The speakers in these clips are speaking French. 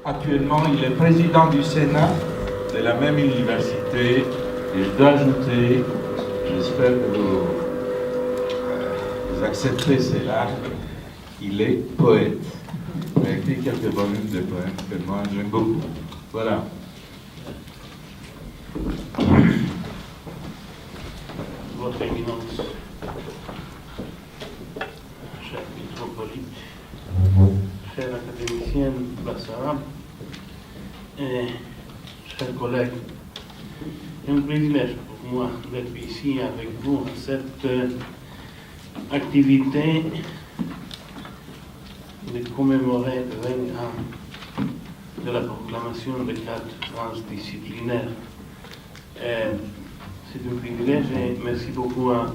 Actuellement, il est président du Sénat de la même université. Et je dois ajouter, j'espère que vous accepterez cela, il est poète. Il a écrit quelques volumes de poèmes que moi j'aime beaucoup. Voilà. Votre Éminence, cher métropolite, cher académicien Bassarab, et chers collègues, c'est un privilège pour moi d'être ici avec vous à cette activité de commémorer le 20 ans de la proclamation des cadres transdisciplinaires. C'est un privilège et merci beaucoup à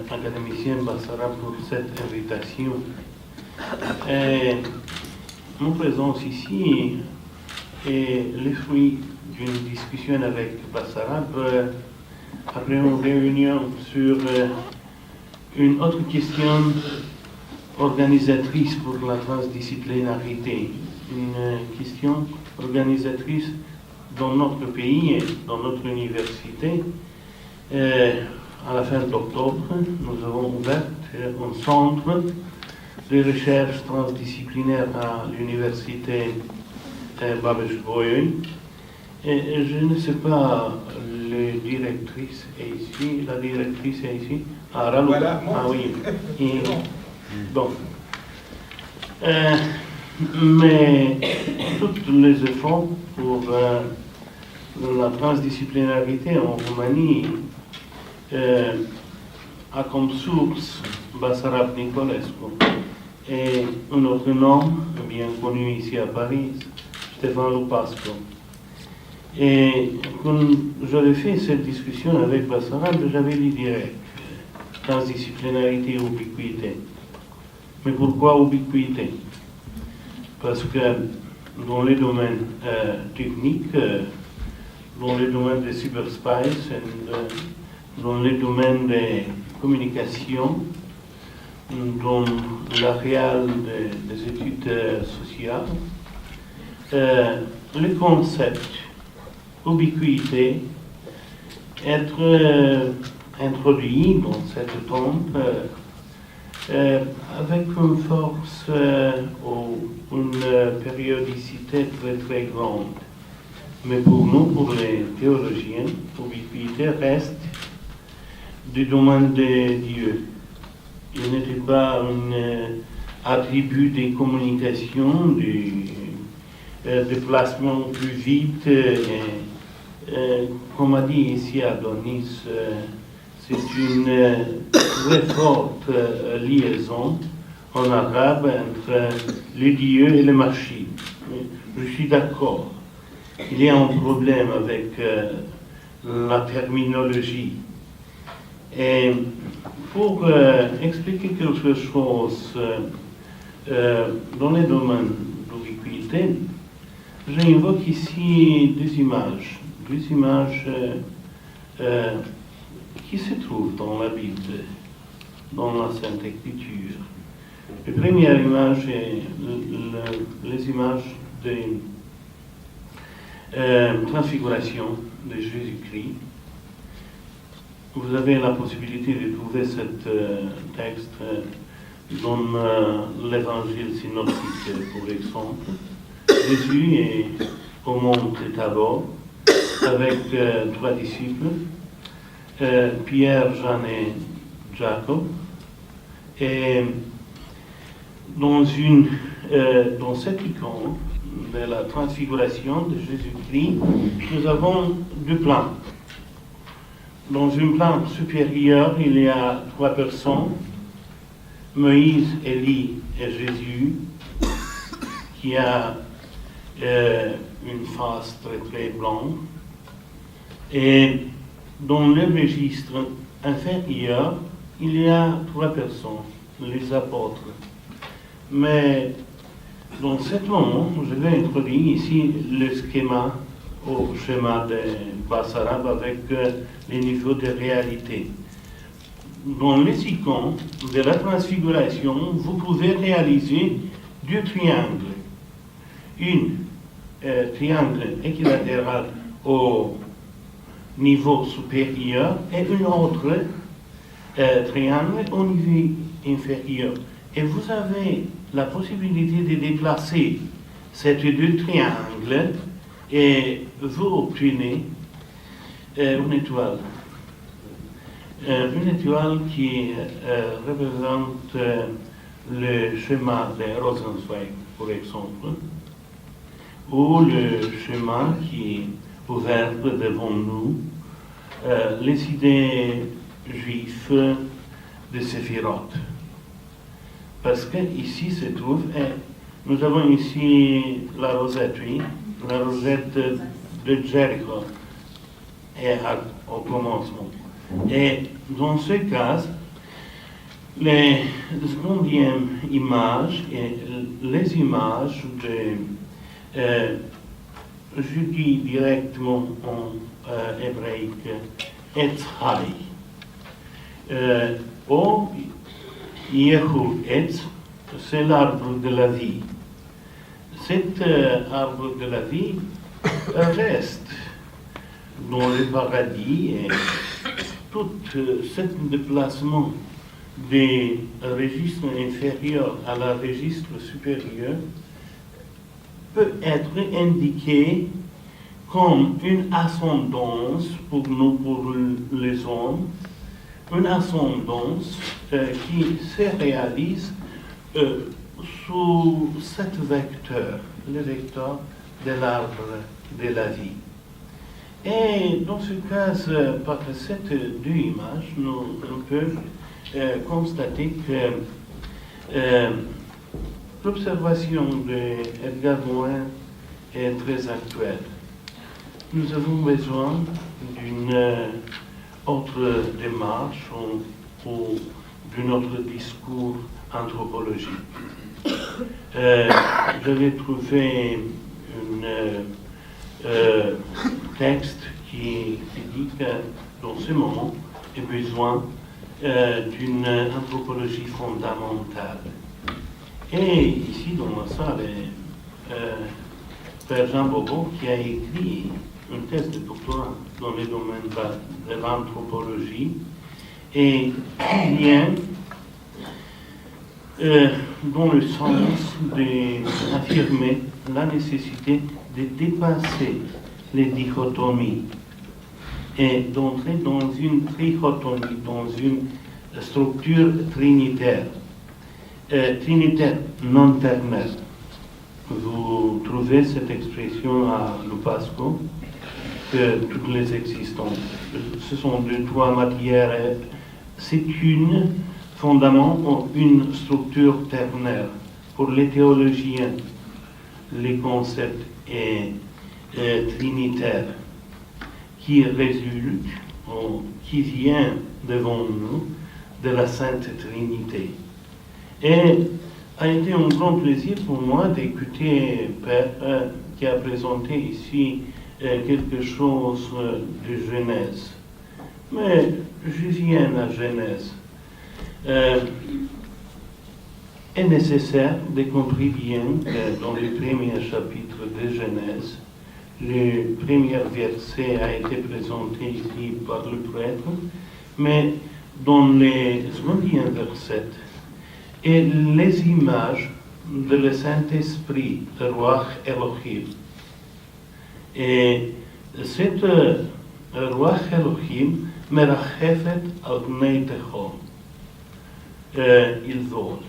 l'académicien Bassarab pour cette invitation. Mon présence ici est le fruit d'une discussion avec Bassarab après une réunion sur une autre question organisatrice pour la transdisciplinarité, une question organisatrice dans notre pays et dans notre université. À la fin d'octobre, nous avons ouvert un centre de recherche transdisciplinaire à l'université Babes-Bolyai. Et je ne sais pas, la directrice est ici. Ah, Ralou. Voilà, ah oui. Et, donc, mais tous les efforts pour la transdisciplinarité en Roumanie a comme source Bassarab Nicolescu et un autre nom bien connu ici à Paris, Stéphane Lupascu. Et quand j'avais fait cette discussion avec Bassarab, j'avais dit direct transdisciplinarité et ubiquité. Mais pourquoi ubiquité? Parce que dans les domaines techniques, dans les domaines de cyberspace, dans les domaines de communication, dans l'aréal des études sociales, le concept ubiquité être introduit dans cette tombe avec une force ou une périodicité très très grande. Mais pour nous, pour les théologiens, l'ubiquité reste du domaine de Dieu. Il n'était pas un attribut des communications, du déplacement plus vite. Comme a dit ici Adonis, c'est une très forte liaison en arabe entre le Dieu et le machine. Je suis d'accord. Il y a un problème avec la terminologie. Et pour expliquer quelque chose dans le domaine de l'ubiquité, j'invoque ici deux images qui se trouvent dans la Bible, dans la Sainte Écriture. La première image est les images de transfiguration de Jésus-Christ. Vous avez la possibilité de trouver ce texte dans l'évangile synoptique, pour exemple. Jésus est au mont Tabor avec trois disciples, Pierre, Jean et Jacob. Et dans cette icône de la transfiguration de Jésus-Christ, nous avons deux plans. Dans un plan supérieur, il y a trois personnes, Moïse, Élie et Jésus, qui a une face très très blanche. Et dans le registre inférieur, il y a trois personnes, les apôtres. Mais dans ce moment, je vais introduire ici le schéma de Bassarab avec les niveaux de réalité. Dans les icônes de la transfiguration, vous pouvez réaliser deux triangles. triangle équilatéral au niveau supérieur et une autre triangle au niveau inférieur. Et vous avez la possibilité de déplacer ces deux triangles et vous obtenez une étoile. Une étoile qui représente le chemin de Rosenzweig, par exemple, ou le chemin qui est ouvert devant nous, les idées juives de Séphirot. Parce qu'ici se trouve, nous avons ici la rosette, oui, la rosette de Jéricho, au commencement. Et dans ce cas, la secondième image et les images de, je dis directement en hébraïque, Etzhai. Au Yehu Etz, c'est l'arbre de la vie. Cet arbre de la vie reste dans le paradis et tout ce déplacement des registres inférieurs à la registre supérieur peut être indiqué comme une ascendance pour nous, pour les hommes, une ascendance qui se réalise sous cet vecteur, le vecteur de l'arbre de la vie. Et dans ce cas, par ces deux images, on peut constater que l'observation d'Edgar Morin est très actuelle. Nous avons besoin d'une autre démarche ou d'un autre discours anthropologique. J'avais trouvé un texte qui dit que dans ce moment, il y a besoin d'une anthropologie fondamentale. Et ici, dans la salle, Père Jean Bobo, qui a écrit une thèse de doctorat dans le domaine de l'anthropologie, et qui vient dans le sens d'affirmer la nécessité de dépasser les dichotomies et d'entrer dans une trichotomie, dans une structure trinitaire, trinitaire non ternelle. Vous trouvez cette expression à Lupasco, que toutes les existences, ce sont deux, trois matières, c'est une fondament, une structure ternaire. Pour les théologiens, les concepts est trinitaire qui résulte, qui vient devant nous de la Sainte Trinité. Et a été un grand plaisir pour moi d'écouter Père qui a présenté ici quelque chose de Genèse. Mais je viens à Genèse. Est nécessaire de comprendre bien que dans le premier chapitre de Genèse, le premier verset a été présenté ici par le prêtre, mais dans les secondiers versets, et les images de le Saint-Esprit, le roi Elohim. Et cet roi Elohim, merachefet al pnei techom, il vole.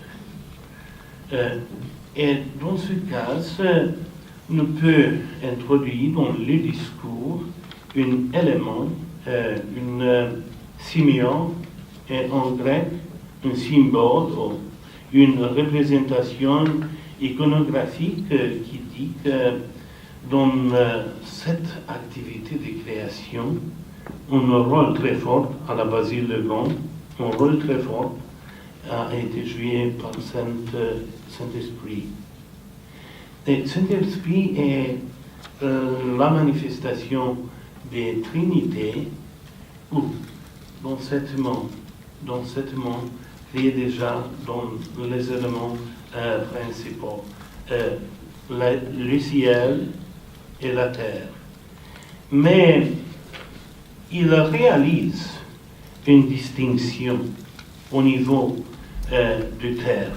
Et dans ce cas, on peut introduire dans le discours un élément, une sémion, et en grec, un symbole, une représentation iconographique qui dit que dans cette activité de création, un rôle très fort à la Basile de Gand, un rôle très fort a été joué par Saint-Esprit. Et Saint-Esprit est la manifestation des Trinités où, dans cet monde, il y a déjà dans les éléments principaux le ciel et la terre. Mais il réalise une distinction au niveau de terre,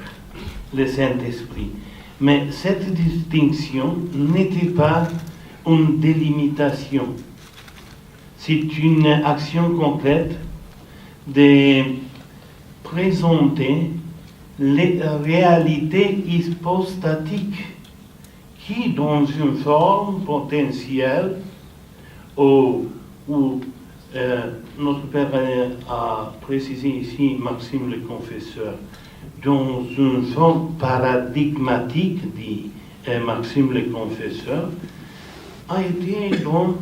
le Saint-Esprit. Mais cette distinction n'était pas une délimitation. C'est une action complète de présenter les réalités hypostatiques qui, dans une forme potentielle, ou notre Père a précisé ici, Maxime le Confesseur, dans une forme paradigmatique, dit Maxime le Confesseur, a été dans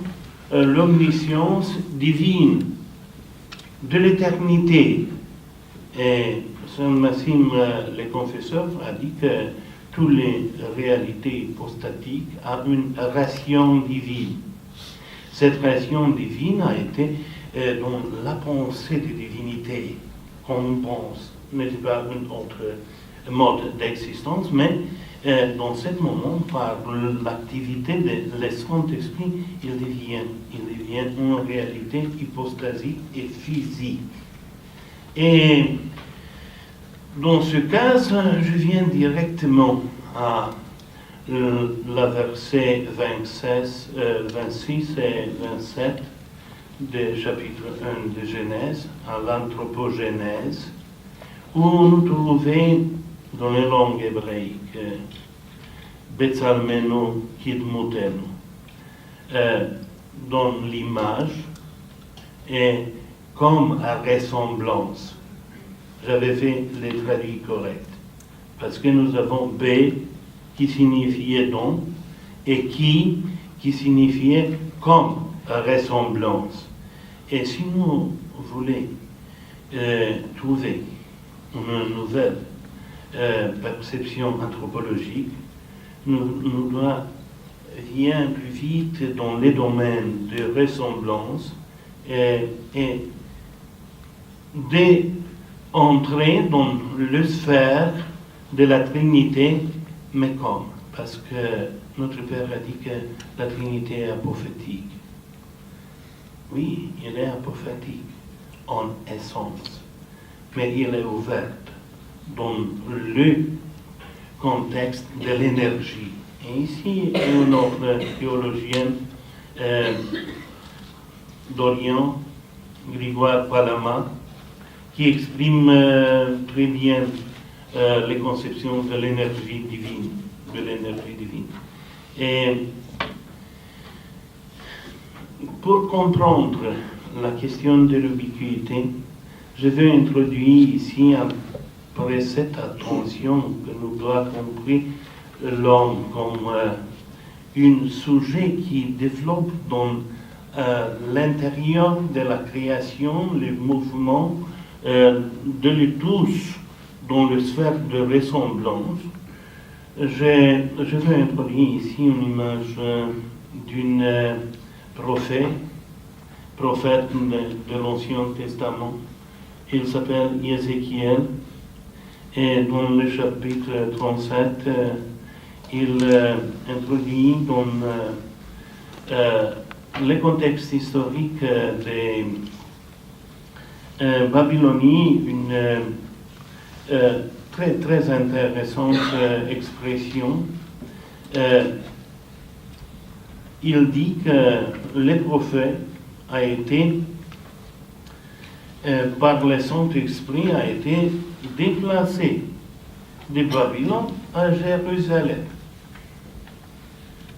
l'omniscience divine de l'éternité. Et Saint Maxime le Confesseur a dit que toutes les réalités hypostatiques ont une ration divine. Cette ration divine a été dans la pensée de divinité, qu'on pense, mais ce n'est pas un autre mode d'existence, mais dans ce moment, par l'activité de l'Esprit, il devient une réalité hypostasique et physique. Et dans ce cas, je viens directement à la verset 26 et 27 du chapitre 1 de Genèse, à l'anthropogénèse, où nous trouvons dans les langues hébraïques Betsalmenu Kidmutenu, dans l'image et comme à ressemblance. J'avais fait les traduits corrects, parce que nous avons B qui signifiait donc et qui signifiait comme ressemblance. Et si nous voulons trouver une nouvelle perception anthropologique, nous devons bien plus vite dans les domaines de ressemblance et d'entrer dans le sphère de la Trinité, mais comme, parce que notre Père a dit que la Trinité est apophétique. Oui, elle est apophétique en essence, mais elle est ouverte dans le contexte de l'énergie. Et ici, un autre théologien d'Orient, Grégoire Palama, qui exprime très bien les conceptions de l'énergie divine, Et pour comprendre la question de l'ubiquité, je vais introduire ici, après cette attention que nous doit comprendre l'homme comme un sujet qui développe dans l'intérieur de la création les mouvements de les tous dans le sphère de ressemblance. Je vais introduire ici une image d'une prophète de l'Ancien Testament. Il s'appelle Ézéchiel, et dans le chapitre 37, il introduit dans le contexte historique de Babylonie une très, très intéressante expression. Il dit que le prophète a été, par le Saint-Esprit, a été déplacé de Babylone à Jérusalem.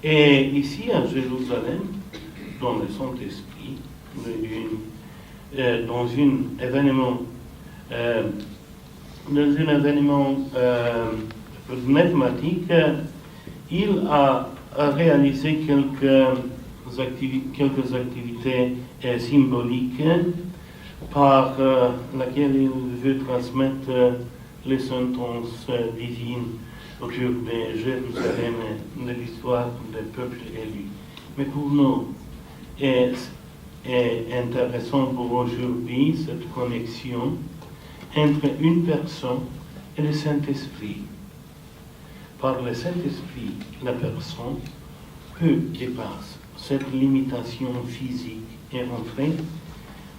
Et ici, à Jérusalem, dans le Saint-Esprit, dans un événement mathématique, il a réalisé quelques activités symboliques par laquelle il veut transmettre les sentences divines autour de Jérusalem et de l'histoire des peuples élus. Mais pour nous, est intéressant pour aujourd'hui cette connexion entre une personne et le Saint-Esprit. par le Saint-Esprit, la personne peut dépasser cette limitation physique et entrer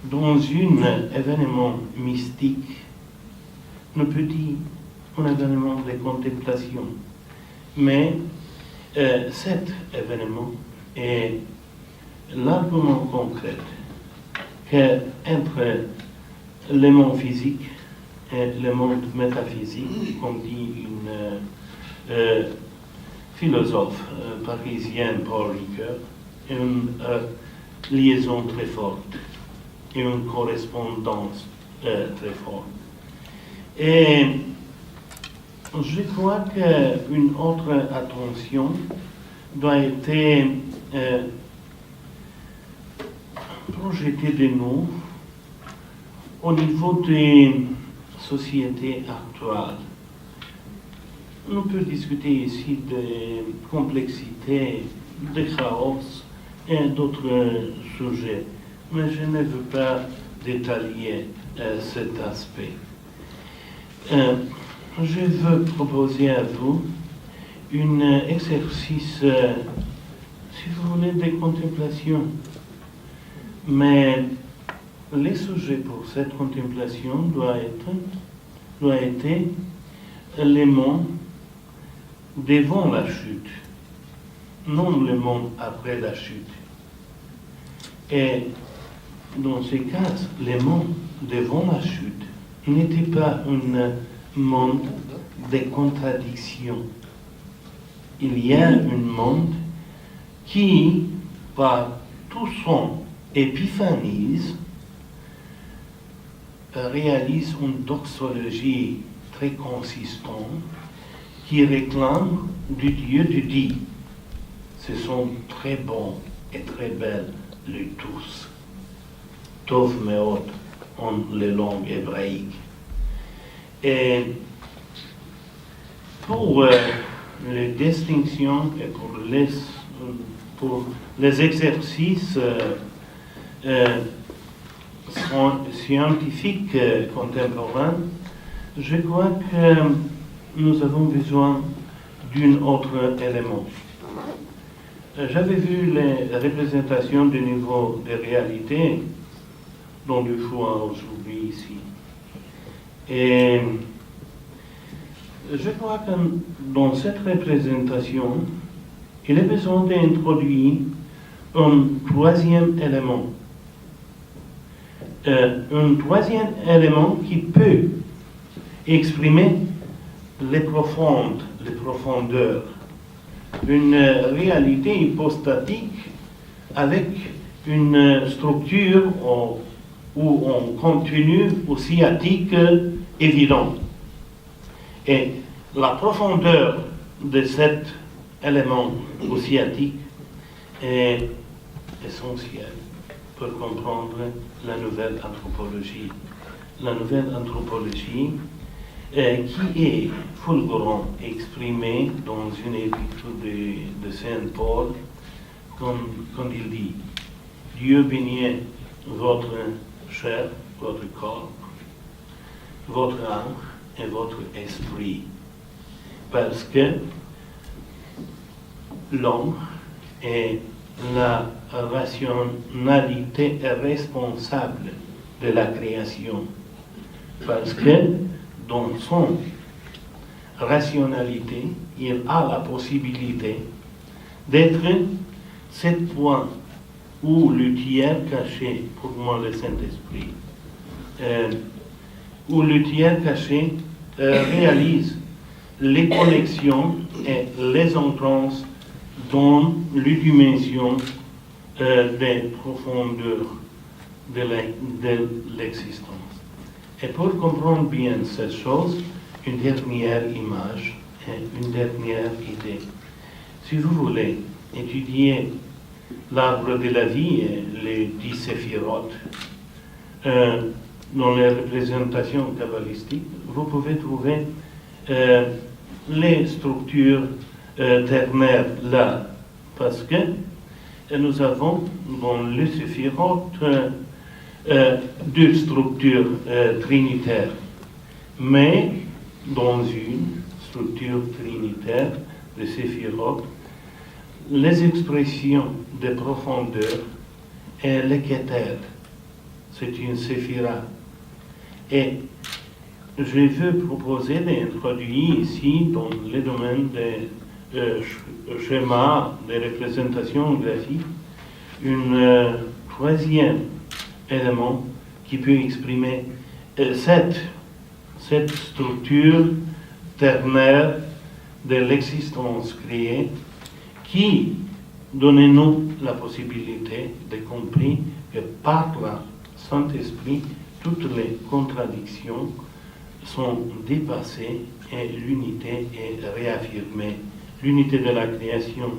dans un événement mystique, nous peut dire un événement de contemplation. Mais cet événement est largement concret qu'entre le monde physique et le monde métaphysique, comme dit une philosophe parisienne, Paul Ricoeur, une liaison très forte et une correspondance très forte. Et je crois qu'une autre attention doit être projetée de nous au niveau des sociétés actuelles. On peut discuter ici de complexité, de chaos et d'autres sujets, mais je ne veux pas détailler cet aspect. Je veux proposer à vous un exercice, si vous voulez, de contemplation. Mais le sujet pour cette contemplation doit être le monde devant la chute, non le monde après la chute. Et dans ce cas, le monde devant la chute n'était pas un monde de contradictions. Il y a un monde qui, par tout son épiphanise, réalise une doxologie très consistante qui réclame du Dieu du dit. Ce sont très bons et très belles les tous. Tov meod en les langues hébraïques. Et pour les distinctions et pour les exercices scientifiques contemporains, je crois que nous avons besoin d'un autre élément. J'avais vu les représentations du niveau de réalité dont il faut aujourd'hui ici. Et je crois que dans cette représentation, il est besoin d'introduire un troisième élément. Un troisième élément qui peut exprimer les profondeurs, une réalité hypostatique avec une structure ou un contenu oscillatique évident. Et la profondeur de cet élément oscillatique est essentielle pour comprendre la nouvelle anthropologie. La nouvelle anthropologie qui est fulgurant exprimée dans une épître de Saint Paul, quand il dit « Dieu bénit votre chair, votre corps, votre âme et votre esprit. » Parce que l'homme est la rationalité responsable de la création. Parce que dans son rationalité, il a la possibilité d'être cet point où le tiers caché, pour moi le Saint-Esprit, où le tiers caché réalise les connexions et les entrances dans les dimensions des profondeurs de l'existence. Et pour comprendre bien cette chose, une dernière image et une dernière idée. Si vous voulez étudier l'arbre de la vie et les 10 séphirotes dans les représentations kabbalistiques, vous pouvez trouver les structures ternaires là, parce que nous avons dans le séphirote deux structures trinitaires, mais dans une structure trinitaire de Séphirot, les expressions de profondeur et le Keter, c'est une séphira. Et je veux proposer d'introduire ici, dans le domaine des schémas de représentation graphique, un troisième élément qui peut exprimer cette structure ternaire de l'existence créée qui donne nous la possibilité de comprendre que par le Saint-Esprit, toutes les contradictions sont dépassées et l'unité est réaffirmée. L'unité de la création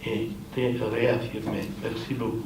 est réaffirmée. Merci beaucoup.